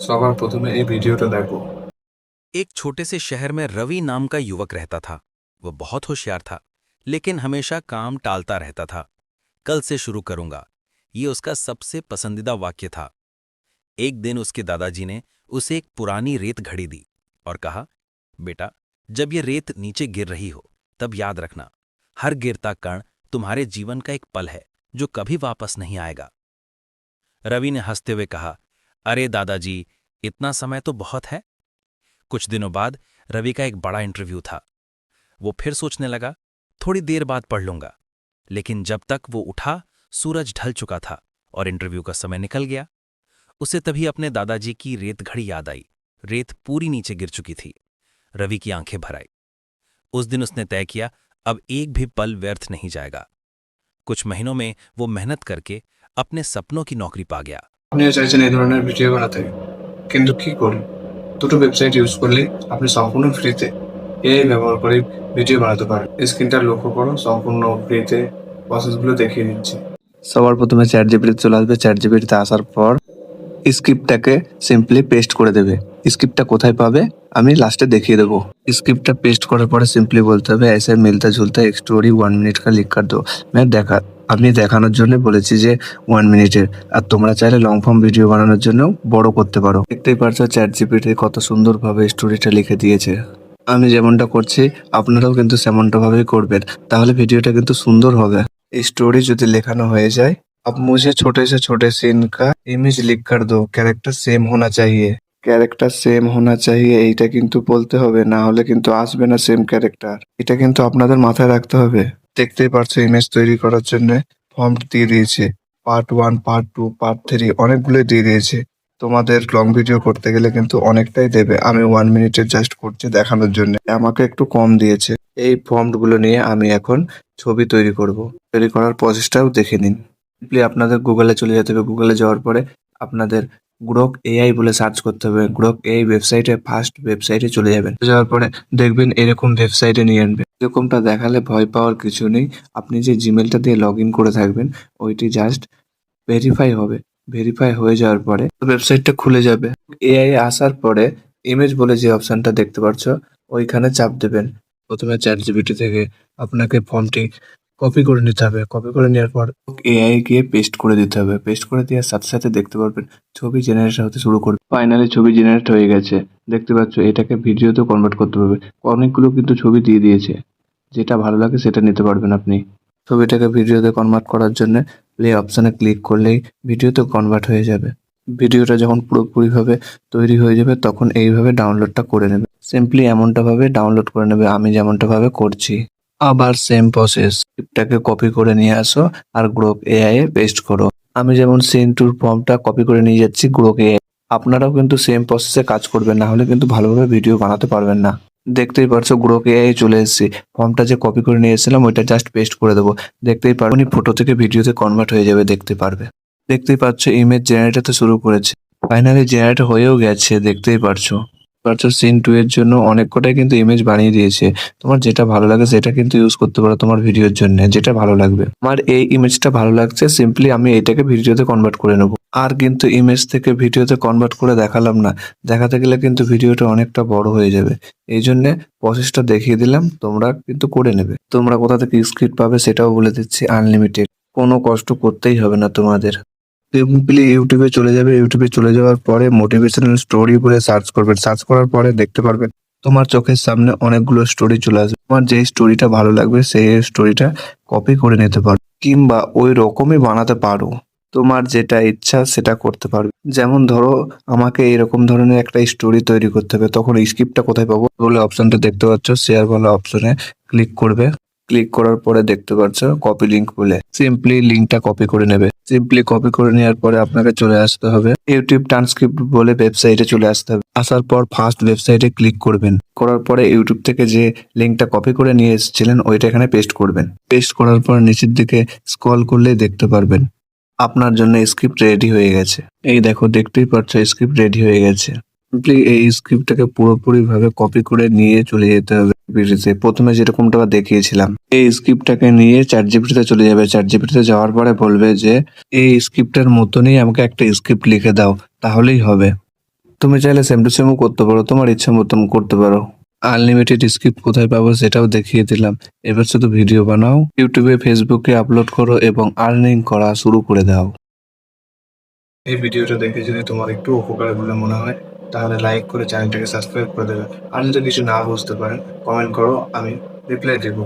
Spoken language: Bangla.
সবার প্রথমে এই ভিডিওটা দেখো। एक छोटे से शहर में रवि नाम का युवक रहता था। वह बहुत होशियार था, लेकिन हमेशा काम टालता रहता था। कल से शुरू करूंगा, ये उसका सबसे पसंदीदा वाक्य था। एक दिन उसके दादाजी ने उसे एक पुरानी रेत घड़ी दी और कहा, बेटा, जब ये रेत नीचे गिर रही हो तब याद रखना, हर गिरता कण तुम्हारे जीवन का एक पल है जो कभी वापस नहीं आएगा। रवि ने हंसते हुए कहा, अरे दादाजी, इतना समय तो बहुत है। कुछ दिनों बाद रवि का एक बड़ा इंटरव्यू था। वो फिर सोचने लगा, थोड़ी देर बाद पढ़ लूंगा। लेकिन जब तक वो उठा, सूरज ढल चुका था और इंटरव्यू का समय निकल गया। उसे तभी अपने दादाजी की रेत घड़ी याद आई। रेत पूरी नीचे गिर चुकी थी। रवि की आंखें भर आई। उस दिन उसने तय किया, अब एक भी पल व्यर्थ नहीं जाएगा। कुछ महीनों में वो मेहनत करके अपने सपनों की नौकरी पा गया। আপনিও চাইছেন এই ধরনের ভিডিও বানাতে, কিন্তু কি করুন? দুটো ওয়েবসাইট ইউজ করলে আপনি সম্পূর্ণ ফ্রিতে এআই ব্যবহার করে ভিডিও বানাতে পারেন। স্ক্রিনটা লক্ষ্য করুন, সম্পূর্ণ ফ্রিতে প্রসেসগুলো দেখিয়ে দিচ্ছি। সবার প্রথমে চ্যাট জিপিটিতে চলে আসবে। চ্যাট জিপিটিতে আসার পর স্ক্রিপ্টটাকে সিম্পলি পেস্ট করে দেবে। স্ক্রিপ্টটা কোথায় পাবে আমি লাস্টে দেখিয়ে দেবো। স্ক্রিপ্টটা পেস্ট করার পরে সিম্পলি বলতে হবে ऐसे मिलता जुलता एक स्टोरी 1 मिनट का लिख कर दो। আমি দেখানোর জন্য বলেছি যে 1 মিনিটের, আর তোমরা চাইলে লং ফর্ম ভিডিও বানানোর জন্য বড় করতে পারো। দেখতেই পারছো চ্যাট জিপিটি কত সুন্দরভাবে স্টোরিটা লিখে দিয়েছে। আমি যেমনটা করছি আপনারাও কিন্তু সেমনটা ভাবেই করবেন, তাহলে ভিডিওটা কিন্তু সুন্দর হবে। এই স্টোরি যদি লেখানো হয়ে যায়, अब मुझे छोटे से छोटे सीन का इमेज लिख कर दो, ক্যারেক্টার সেম হোনা চাহিয়ে। ক্যারেক্টার সেম হোনা চাহিয়ে এইটা কিন্তু বলতে হবে, না হলে কিন্তু আসবে না সেম ক্যারেক্টার। এটা কিন্তু আপনাদের মাথায় রাখতে হবে। দেখতেই পারছো ইমেজ তৈরি করার জন্য ফর্ম দিয়ে দিয়েছে। পার্ট 1, পার্ট 2, পার্ট 3 অনেকগুলোই দিয়ে দিয়েছে। তোমাদের লং ভিডিও করতে গেলে কিন্তু অনেকটাই দেবে। আমি 1 মিনিটের জাস্ট করছি দেখানোর জন্য, আমাকে একটু কম দিয়েছে। এই ফর্মগুলো নিয়ে আমি এখন ছবি তৈরি করব। তৈরি করার প্রসেসটাও দেখে নিন। সিম্পলি আপনাদের গুগলে চলে যেতে হবে। গুগলে যাওয়ার পরে আপনাদের গ্রক এআই বলে সার্চ করতে হবে। গ্রক এআই ওয়েবসাইটে ফার্স্ট ওয়েবসাইটে চলে যাবেন। যাওয়ার পরে দেখবেন এরকম ওয়েবসাইটে নিয়ে আনবে। এরকমটা দেখালে ভয় পাওয়ার কিছু নেই। আপনি যে জিমেলটা দিয়ে লগ ইন করে থাকবেন ওইটি জাস্ট ভেরিফাই হবে। ভেরিফাই হয়ে যাওয়ার পরে ওয়েবসাইটটা খুলে যাবে। এআই আসার পরে ইমেজ বলে যে অপশনটা দেখতে পাচ্ছ ওইখানে চাপ দেবেন। প্রথমে চ্যাট জিপিটি থেকে আপনাকে ফর্মটি কপি করে নিতে হবে। কপি করে নেওয়ার পর এআই গিয়ে পেস্ট করে দিতে হবে। পেস্ট করে দেওয়ার সাথে সাথে দেখতে পারবেন ছবি জেনারেট হতে শুরু করবে। ফাইনালি ছবি জেনারেট হয়ে গেছে। দেখতে পাচ্ছ এটাকে ভিডিওতেও কনভার্ট করতে পারবে। অনেকগুলো কিন্তু ছবি দিয়ে দিয়েছে, যেটা ভালো লাগে সেটা নিতে পারবেন আপনি। ছবিটাকে ভিডিওতে কনভার্ট করার জন্য প্লে অপশানে ক্লিক করলেই ভিডিওতে কনভার্ট হয়ে যাবে। ভিডিওটা যখন পুরোপুরিভাবে তৈরি হয়ে যাবে তখন এইভাবে ডাউনলোডটা করে নেবে। সিম্পলি এমনটা ভাবে ডাউনলোড করে নেবে আমি যেমনটা ভাবে করছি। আবার সেম প্রসেস, স্ক্রিপ্টটাকে কপি করে নিয়ে আসো আর গ্রোক এআই এ পেস্ট করো। আমি যেমন সিন টুর ফর্মটা কপি করে নিয়ে যাচ্ছি গ্রোক এআই। আপনারাও কিন্তু সেম প্রসেসে কাজ করবেন, না হলে কিন্তু ভালোভাবে ভিডিও বানাতে পারবেন না। দেখতেই পারছো গ্রোক এআই চলে এসেছি। ফর্মটা যে কপি করে নিয়ে এসেছিলাম ওইটা জাস্ট পেস্ট করে দেবো। দেখতেই পারবেন ফটো থেকে ভিডিওতে কনভার্ট হয়ে যাবে, দেখতে পারবে। দেখতেই পাচ্ছ ইমেজ জেনারেট হতে শুরু করেছে। ফাইনালি জেনারেট হয়েও গেছে, দেখতেই পারছো। সিন 2 এর জন্য অনেক কটাই কিন্তু ইমেজ বানিয়ে দিয়েছে। তোমার যেটা ভালো লাগে সেটা কিন্তু ইউজ করতে পারো তোমার ভিডিওর জন্য, যেটা ভালো লাগবে। আমার এই ইমেজটা ভালো লাগছে, সিম্পলি আমি এটাকে ভিডিওতে কনভার্ট করে নেবো। আর কিন্তু ইমেজ থেকে ভিডিওতে কনভার্ট করে দেখালাম না, দেখাতে গেলে কিন্তু ভিডিওটা অনেকটা বড় হয়ে যাবে। এই জন্য প্রসেসটা দেখিয়ে দিলাম, তোমরা কিন্তু করে নেবে। তোমরা কোথা থেকে স্ক্রিপ্ট পাবে সেটাও বলে দিচ্ছি, আনলিমিটেড। কোনো কষ্ট করতেই হবে না তোমাদের। সিম্পলি ইউটিউবে চলে যাবে। ইউটিউবে চলে যাওয়ার পরে মোটিভেশনাল স্টোরি বলে সার্চ করবেন। সার্চ করার পরে দেখতে পারবেন তোমার চোখের সামনে অনেকগুলো স্টোরি চলে আসবে। তোমার যেই স্টোরিটা ভালো লাগবে সেই স্টোরিটা কপি করে নিতে পারো, কিংবা ওই রকমই বানাতে পারো। তোমার যেটা ইচ্ছা সেটা করতে পারবে। যেমন ধরো আমাকে এরকম ধরনের একটা স্টোরি তৈরি করতে হবে, তখন স্ক্রিপ্টটা কোথায় পাবো বলে অপশনটা দেখতে পাচ্ছ, শেয়ার বলে অপশনে ক্লিক করবে। ক্লিক করার পরে দেখতে পাচ্ছ কপি লিংক বলে, সিম্পলি লিংকটা কপি করে নেবে। সিম্পলি কপি করে নেওয়ার পরে আপনাকে চলে আসতে হবে ইউটিউব ট্রান্সক্রিপ্ট বলে ওয়েবসাইটে চলে আসতে হবে। আসার পর ফার্স্ট ওয়েবসাইটে ক্লিক করবেন। করার পরে ইউটিউব থেকে যে লিংকটা কপি করে নিয়ে এসেছিলেন ওইটা এখানে পেস্ট করবেন। পেস্ট করার পর নিচের দিকে স্ক্রল করলেই দেখতে পারবেন আপনার জন্য স্ক্রিপ্ট রেডি হয়ে গেছে। এই দেখো, দেখতেই পাচ্ছ স্ক্রিপ্ট রেডি হয়ে গেছে। সিম্পলি এই স্ক্রিপ্টটাকে পুরোপুরি ভাবে কপি করে নিয়ে চলে যেতে হবে ভিডিওতে। প্রথমে যেরকমটা দেখিয়েছিলাম এই স্ক্রিপ্টটাকে নিয়ে চ্যাট জিপিটিতে চলে যাবে। চ্যাট জিপিটিতে যাওয়ার পরে বলবে যে এই স্ক্রিপ্টের মতনই আমাকে একটা স্ক্রিপ্ট লিখে দাও, তাহলেই হবে। তুমি চাইলে সেম টু সেমও করতে পারো, তোমার ইচ্ছা মতন করতে পারো। আনলিমিটেড স্ক্রিপ্ট কোথায় পাবো সেটাও দেখিয়ে দিলাম। এবার শুধু ভিডিও বানাও, ইউটিউবে ফেসবুকে আপলোড করো এবং আর্নিং করা শুরু করে দাও। এই ভিডিওটা দেখে যদি তোমার একটু উপকার বলে মনে হয় তাহলে লাইক করে চ্যানেলটাকে সাবস্ক্রাইব করে দেবে। আর যদি কিছু না বুঝতে পারেন কমেন্ট করো, আমি রিপ্লাই দেবো।